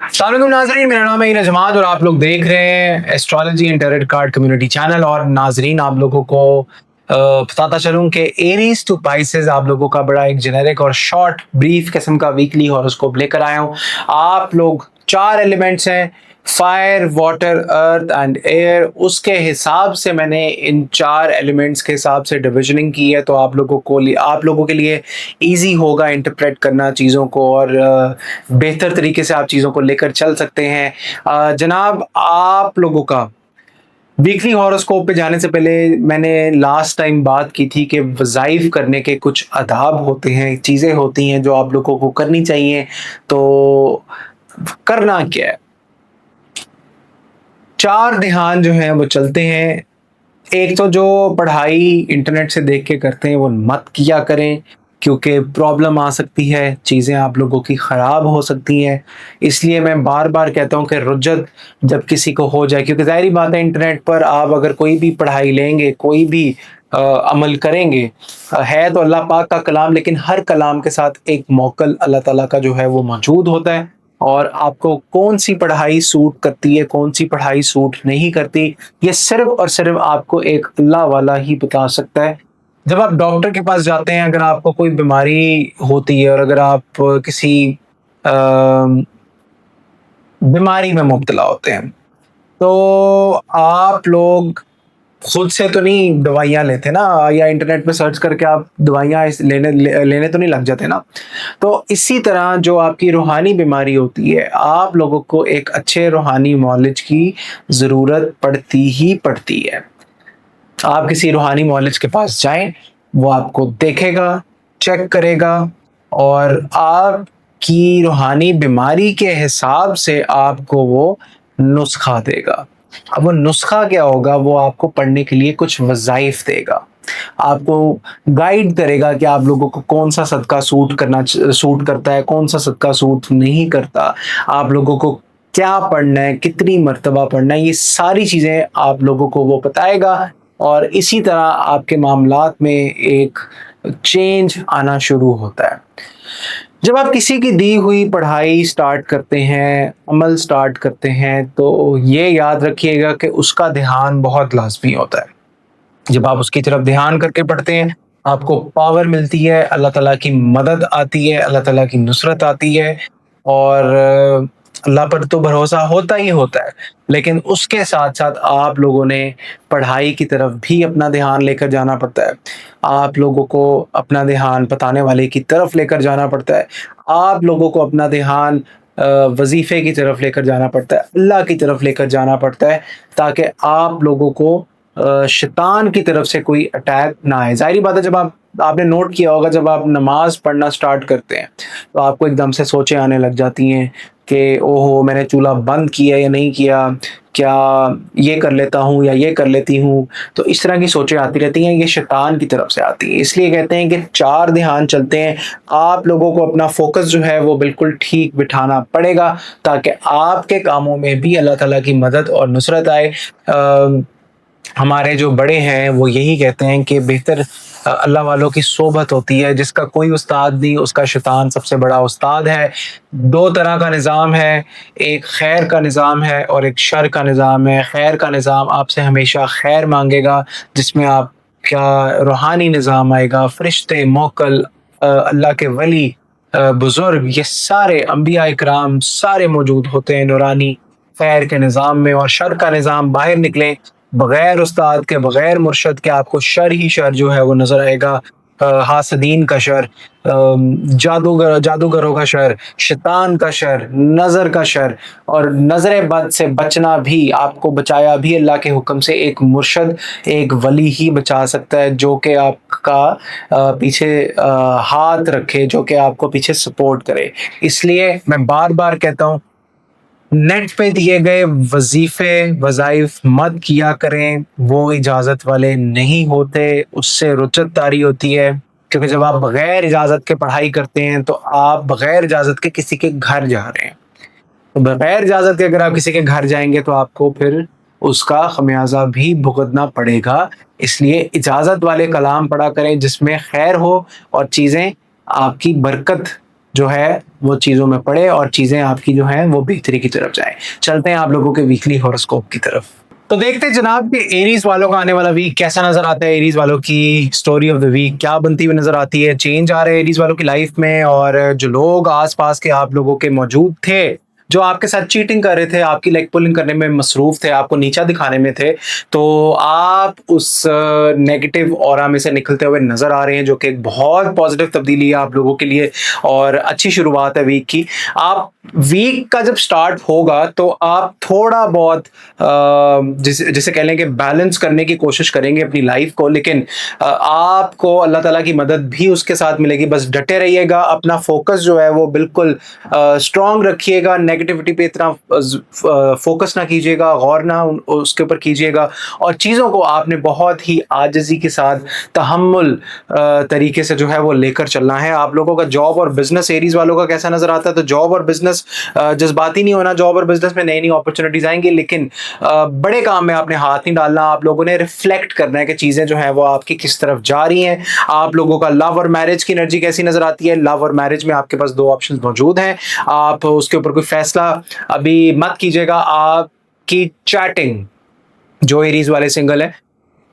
अस्सलाम वालेकुम नाज़रीन, मेरा नाम है इना जमात और आप लोग देख रहे हैं astrology and tarot card community channel. और नाज़रीन, आप लोगों को बताता चलूं कि एरीज टू पाइसेस आप लोगों का बड़ा एक जेनेरिक और शॉर्ट ब्रीफ किस्म का वीकली हॉरोस्कोप लेकर आया हूं। आप लोग 4 एलिमेंट्स हैं, fire, water, earth and air. उसके हिसाब से मैंने इन 4 एलिमेंट्स के हिसाब से डिविजनिंग की है, तो आप लोगों के लिए इजी होगा इंटरप्रेट करना चीज़ों को और बेहतर तरीके से आप चीज़ों को लेकर चल सकते हैं। जनाब, आप लोगों का वीकली हॉरोस्कोप पे जाने से पहले मैंने लास्ट टाइम बात की थी कि वज़ाइफ करने के कुछ आदाब होते हैं, चीज़ें होती हैं जो आप लोगों को करनी चाहिए। तो करना क्या है? 4 ध्यान जो हैं वो चलते हैं। एक तो जो पढ़ाई इंटरनेट से देख के करते हैं वो मत किया करें, क्योंकि प्रॉब्लम आ सकती है, चीज़ें आप लोगों की ख़राब हो सकती हैं। इसलिए मैं बार बार कहता हूँ कि रुज्जत जब किसी को हो जाए, क्योंकि ज़ाहिर बात है इंटरनेट पर आप अगर कोई भी पढ़ाई लेंगे, कोई भी अमल करेंगे, है तो अल्लाह पाक का कलाम, लेकिन हर कलाम के साथ एक मौकल अल्लाह ताला का जो है वो मौजूद होता है। और आपको कौन सी पढ़ाई सूट करती है, कौन सी पढ़ाई सूट नहीं करती, ये सिर्फ और सिर्फ आपको एक अल्लाह वाला ही बता सकता है। जब आप डॉक्टर के पास जाते हैं, अगर आपको कोई बीमारी होती है और अगर आप किसी बीमारी में मुब्तला होते हैं, तो आप लोग खुद से तो नहीं दवाइयाँ लेते ना, या इंटरनेट पे सर्च करके आप दवाइयाँ लेने तो नहीं लग जाते ना। तो इसी तरह जो आपकी रूहानी बीमारी होती है, आप लोगों को एक अच्छे रूहानी मौलिज की ज़रूरत पड़ती ही पड़ती है। आप किसी रूहानी मौलिज के पास जाएं, वो आपको देखेगा, चेक करेगा और आपकी रूहानी बीमारी के हिसाब से आपको वो नुस्खा देगा। अब वो नुस्खा क्या होगा, वो आपको पढ़ने के लिए कुछ वज़ाइफ देगा, आपको गाइड करेगा कि आप लोगों को कौन सा सदका सूट करता है, कौन सा सदका सूट नहीं करता, आप लोगों को क्या पढ़ना है, कितनी मर्तबा पढ़ना है, ये सारी चीज़ें आप लोगों को वो बताएगा। और इसी तरह आपके मामलात में एक चेंज आना शुरू होता है। जब आप किसी की दी हुई पढ़ाई स्टार्ट करते हैं, अमल स्टार्ट करते हैं, तो ये याद रखिएगा कि उसका ध्यान बहुत लाजमी होता है। जब आप उसकी तरफ ध्यान करके पढ़ते हैं, आपको पावर मिलती है, अल्लाह ताला की मदद आती है, अल्लाह ताला की नुसरत आती है। और अल्लाह पर तो भरोसा होता ही होता है, लेकिन उसके साथ साथ आप लोगों ने पढ़ाई की तरफ भी अपना ध्यान लेकर जाना पड़ता है। आप लोगों को अपना ध्यान बताने वाले की तरफ लेकर जाना पड़ता है। आप लोगों को अपना ध्यान वजीफे की तरफ लेकर जाना पड़ता है, अल्लाह की तरफ लेकर जाना पड़ता है, ताकि आप लोगों को शैतान की तरफ से कोई अटैक ना आए। ज़ाहिर बात है, जब आपने नोट किया होगा, जब आप नमाज पढ़ना स्टार्ट करते हैं तो आपको एकदम से सोचें आने लग जाती हैं कि ओहो, मैंने चूल्हा बंद किया या नहीं किया, क्या ये कर लेता हूँ या ये कर लेती हूँ। तो इस तरह की सोचें आती रहती हैं, ये शैतान की तरफ से आती हैं। इसलिए कहते हैं कि 4 ध्यान चलते हैं। आप लोगों को अपना फोकस जो है वो बिल्कुल ठीक बिठाना पड़ेगा, ताकि आपके कामों में भी अल्लाह ताला की मदद और नुसरत आए। हमारे जो बड़े हैं वो यही कहते हैं कि बेहतर अल्लाह वालों की सोबत होती है, जिसका कोई उस्ताद नहीं उसका शैतान सबसे बड़ा उस्ताद है। 2 तरह का निज़ाम है, एक खैर का निज़ाम है और एक शर का निज़ाम है। खैर का निज़ाम आपसे हमेशा खैर मांगेगा, जिसमें आपका रूहानी निज़ाम आएगा, फरिश्ते, मोकल, अल्लाह के वली, बुजुर्ग, ये सारे अंबिया इकराम सारे मौजूद होते हैं नूरानी खैर के निज़ाम में। और शर का निज़ाम बाहर निकलें, बगैर उस्ताद के, बगैर मुर्शद के आपको शर ही शर जो है वो नजर आएगा। हासदीन का शर, जादूगरों का शर, शैतान का शर, नज़र का शर। और नज़र बद से बचना भी, आपको बचाया भी अल्लाह के हुक्म से एक मुर्शद, एक वली ही बचा सकता है, जो कि आपका पीछे हाथ रखे, जो कि आपको पीछे सपोर्ट करे। इसलिए मैं बार बार कहता हूँ, नेट पे दिए गए वजीफे वज़ाइफ मत किया करें, वो इजाज़त वाले नहीं होते, उससे रुचत तारी होती है। क्योंकि जब आप बगैर इजाज़त के पढ़ाई करते हैं तो आप बगैर इजाज़त के किसी के घर जा रहे हैं। तो बगैर इजाज़त के अगर आप किसी के घर जाएंगे तो आपको फिर उसका खमियाजा भी भुगतना पड़ेगा। इसलिए इजाज़त वाले कलाम पढ़ा करें जिसमें खैर हो और चीज़ें आपकी बरकत जो है वो चीज़ों में पड़े और चीज़ें आपकी जो हैं वो बेहतरी की तरफ जाएं। चलते हैं आप लोगों के वीकली हॉरोस्कोप की तरफ। तो देखते हैं जनाब कि एरीज वालों का आने वाला वीक कैसा नजर आता है। एरीज वालों की स्टोरी ऑफ द वीक क्या बनती हुई नजर आती है, चेंज आ रहे हैं एरीज वालों की लाइफ में, और जो लोग आसपास के आप लोगों के मौजूद थे जो आपके साथ चीटिंग कर रहे थे, आपकी लेग पुलिंग करने में मसरूफ थे, आपको नीचा दिखाने में थे, तो आप उस नेगेटिव ऑरा में से निकलते हुए नजर आ रहे हैं, जो कि एक बहुत पॉजिटिव तब्दीली है आप लोगों के लिए और अच्छी शुरुआत है वीक की। आप वीक का जब स्टार्ट होगा तो आप थोड़ा बहुत जिसे कह लें कि बैलेंस करने की कोशिश करेंगे अपनी लाइफ को, लेकिन आपको अल्लाह ताला की मदद भी उसके साथ मिलेगी। बस डटे रहिएगा, अपना फोकस जो है वो बिल्कुल स्ट्रांग रखिएगा, नेगेटिविटी पे इतना फोकस ना कीजिएगा, गौर ना उसके ऊपर कीजिएगा, और चीज़ों को आपने बहुत ही आजिज़ी के साथ तहम्मुल तरीके से जो है वो लेकर चलना है। आप लोगों का जॉब और बिजनेस एरीज वालों का कैसा नजर आता है, तो जॉब और बिजनेस जज्बाती नहीं होना, जॉब और बिजनेस में नई नई अपॉर्चुनिटीज आएंगी, लेकिन बड़े काम में आपने हाथ नहीं डालना। आप लोगों ने रिफ्लेक्ट करना है कि चीज़ें जो हैं वो आपकी किस तरफ जा रही हैं। आप लोगों का लव और मैरिज की एनर्जी कैसी नजर आती है। लव और मैरिज में आपके पास 2 ऑप्शन मौजूद हैं, आप उसके ऊपर कोई फैसला अभी मत कीजिएगा। आपकी चैटिंग, जो एरीज वाले सिंगल है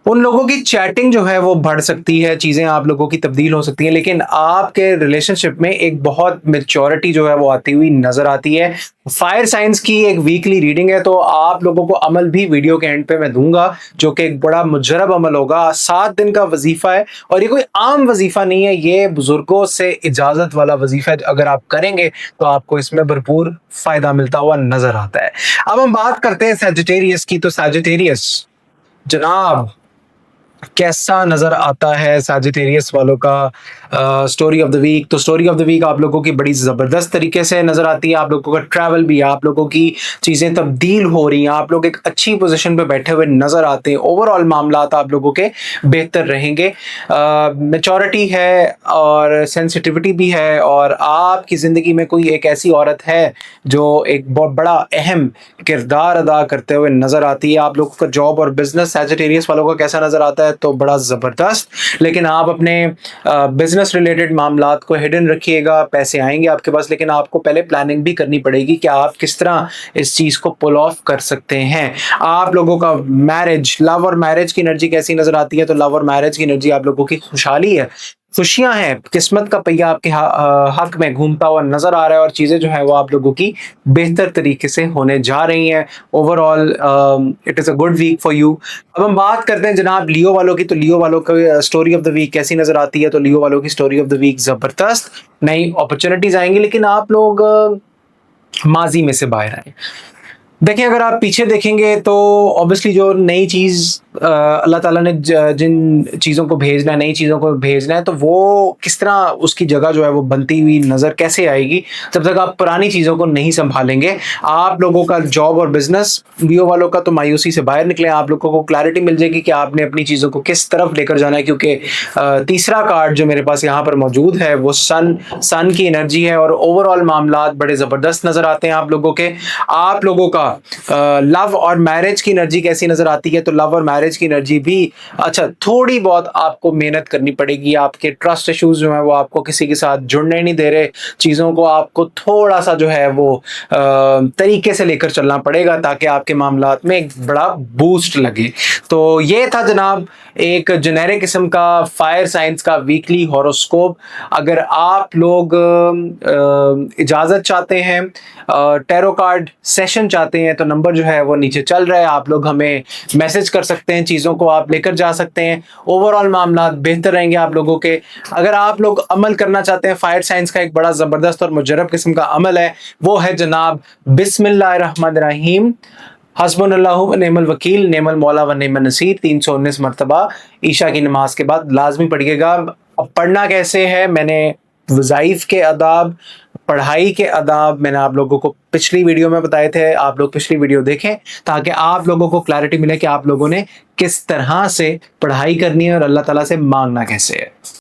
उन लोगों की चैटिंग जो है वो बढ़ सकती है, चीज़ें आप लोगों की तब्दील हो सकती हैं, लेकिन आपके रिलेशनशिप में एक बहुत मैच्योरिटी जो है वो आती हुई नजर आती है। फायर साइंस की एक वीकली रीडिंग है, तो आप लोगों को अमल भी वीडियो के एंड पे मैं दूंगा, जो कि एक बड़ा मुजरब अमल होगा। 7 दिन का वजीफा है और ये कोई आम वजीफा नहीं है, ये बुजुर्गों से इजाजत वाला वजीफा है। अगर आप करेंगे तो आपको इसमें भरपूर फायदा मिलता हुआ नजर आता है। अब हम बात करते हैं सैजिटेरियस की। तो सैजिटेरियस जनाब कैसा नजर आता है सैजिटेरियस वालों का स्टोरी ऑफ द वीक। तो स्टोरी ऑफ द वीक आप लोगों की बड़ी जबरदस्त तरीके से नजर आती है। आप लोगों का ट्रैवल भी, आप लोगों की चीजें तब्दील हो रही हैं, आप लोग एक अच्छी पोजीशन पे बैठे हुए नजर आते हैं। ओवरऑल मामलात आप लोगों के बेहतर रहेंगे। मैच्योरिटी है और सेंसिटिविटी भी है, और आपकी जिंदगी में कोई एक ऐसी औरत है जो एक बहुत बड़ा अहम किरदार अदा करते हुए नजर आती है। आप लोगों का जॉब और बिजनेस सैजिटेरियस वालों का कैसा नजर आता है, तो बड़ा जबरदस्त, लेकिन आप अपने बिजनेस रिलेटेड मामलात को हिडन रखिएगा। पैसे आएंगे आपके पास, लेकिन आपको पहले प्लानिंग भी करनी पड़ेगी कि आप किस तरह इस चीज को पुल ऑफ कर सकते हैं। आप लोगों का मैरिज, लव और मैरिज की एनर्जी कैसी नजर आती है, तो लव और मैरिज की एनर्जी आप लोगों की खुशहाली है, खुशियां हैं, किस्मत का पहिया आपके हक में घूमता हुआ नजर आ रहा है, और चीजें जो है वो आप लोगों की बेहतर तरीके से होने जा रही हैं। Overall it is a good week for you. अब हम बात करते हैं जनाब लियो वालों की। तो लियो वालों की स्टोरी ऑफ द वीक कैसी नजर आती है, तो लियो वालों की स्टोरी ऑफ द वीक जबरदस्त, नई अपॉर्चुनिटीज आएंगी, लेकिन आप लोग माजी में से बाहर आए। देखिए, अगर आप पीछे देखेंगे तो ऑब्वियसली जो नई चीज़ अल्लाह ताला ने जिन चीज़ों को भेजना है, नई चीज़ों को भेजना है, तो वो किस तरह उसकी जगह जो है वो बनती हुई नज़र कैसे आएगी जब तक आप पुरानी चीज़ों को नहीं संभालेंगे। आप लोगों का जॉब और बिजनेस, लियो वालों का तो मायूसी से बाहर निकले, आप लोगों को क्लैरिटी मिल जाएगी कि आपने अपनी चीज़ों को किस तरफ लेकर जाना है, क्योंकि तीसरा कार्ड जो मेरे पास यहाँ पर मौजूद है वो सन की एनर्जी है, और ओवरऑल मामलात बड़े ज़बरदस्त नज़र आते हैं आप लोगों के। आप लोगों का लव और मैरिज की एनर्जी कैसी नजर आती है, तो लव और मैरिज की एनर्जी भी अच्छा, थोड़ी बहुत आपको मेहनत करनी पड़ेगी। आपके ट्रस्ट इश्यूज जो है वो आपको किसी के साथ जुड़ने नहीं दे रहे, चीज़ों को आपको थोड़ा सा जो है वो तरीके से लेकर चलना पड़ेगा ताकि आपके मामलात में एक बड़ा बूस्ट लगे। तो ये था जनाब एक जेनेरिक किस्म का फायर साइंस का वीकली हॉरोस्कोप। अगर आप लोग इजाज़त चाहते हैं, टैरो कार्ड सेशन चाहते हैं, तो नंबर जो है वो नीचे चल रहा है, आप लोग हमें मैसेज कर सकते हैं, चीज़ों को आप लेकर जा सकते हैं। ओवरऑल मामला बेहतर रहेंगे आप लोगों के। अगर आप लोग अमल करना चाहते हैं, फायर साइंस का एक बड़ा ज़बरदस्त और मुजरब किस्म का अमल है, वो है जनाब बिस्मिल्लाहिर्रहमानिर्रहीम, हस्बुनल्लाहु व निअमल वकील, नेमल मौला व नेमल नसीर 319 मरतबा ईशा की नमाज के बाद लाजमी पढ़िएगा। अब पढ़ना कैसे है, मैंने वज़ाइफ के आदाब, पढ़ाई के आदाब मैंने आप लोगों को पिछली वीडियो में बताए थे, आप लोग पिछली वीडियो देखें ताकि आप लोगों को क्लैरिटी मिले कि आप लोगों ने किस तरह से पढ़ाई करनी है और अल्लाह ताला से मांगना कैसे है।